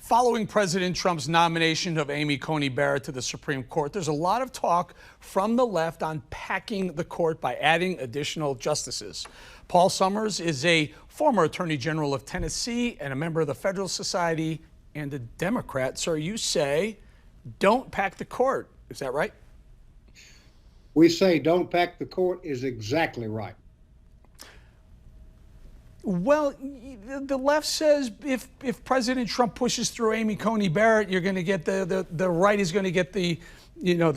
Following President Trump's nomination of Amy Coney Barrett to the Supreme Court, there's a lot of talk from the left on packing the court by adding additional justices. Paul Summers is a former Attorney General of Tennessee and a member of the Federalist Society and a Democrat. Sir, you say don't pack the court. Is that right? We say don't pack the court is exactly right. Well, the left says if President Trump pushes through Amy Coney Barrett, you're going to get the right is going to get the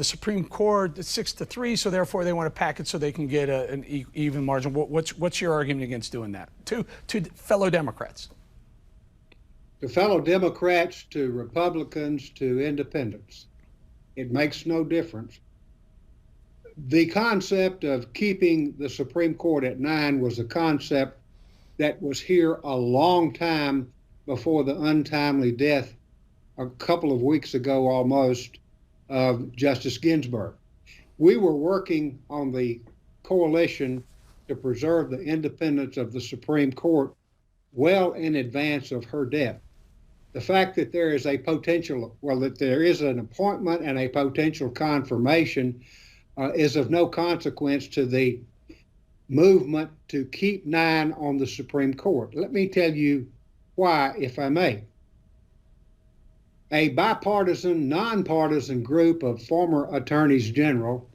Supreme Court 6-3, so therefore they want to pack it so they can get an even margin. What's your argument against doing that to fellow Democrats? To fellow Democrats, to Republicans, to independents, it makes no difference. The concept of keeping the Supreme Court at 9 was a concept that was here a long time before the untimely death a couple of weeks ago almost of Justice Ginsburg. We were working on the coalition to preserve the independence of the Supreme Court well in advance of her death. The fact that there is a potential, that there is an appointment and a potential confirmation is of no consequence to the movement to keep 9 on the Supreme Court. Let me tell you why, if I may. A bipartisan, nonpartisan group of former attorneys general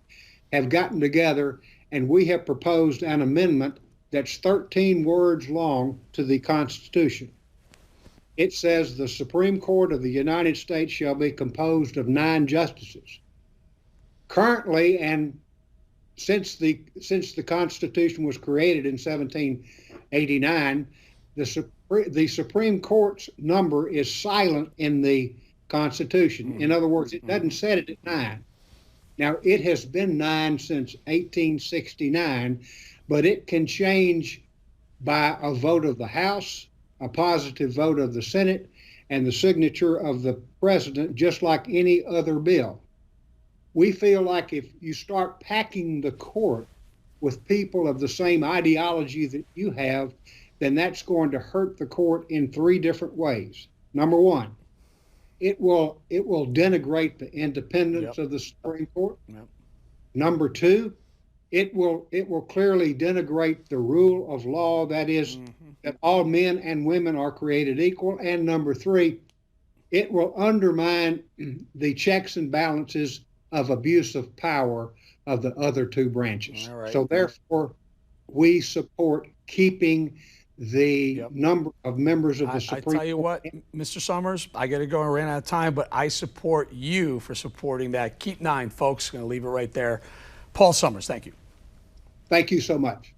have gotten together and we have proposed an amendment that's 13 words long to the Constitution. It says the Supreme Court of the United States shall be composed of 9 justices. Currently, and since the Constitution was created in 1789, the Supreme Court's number is silent in the Constitution. In other words, it doesn't set it at 9. Now, it has been 9 since 1869, but it can change by a vote of the House, a positive vote of the Senate, and the signature of the President, just like any other bill. We feel like if you start packing the court with people of the same ideology that you have, then that's going to hurt the court in 3 different ways. Number one, it will denigrate the independence of the Supreme Court. Number two, it will clearly denigrate the rule of law, that is, that all men and women are created equal. And number three, it will undermine the checks and balances of abuse of power of the other 2 branches. So therefore, we support keeping the number of members of the Supreme Court. I tell you what, Mr. Summers, I got to go. I ran out of time, but I support you for supporting that. Keep 9, folks. Going to leave it right there. Paul Summers, thank you. Thank you so much.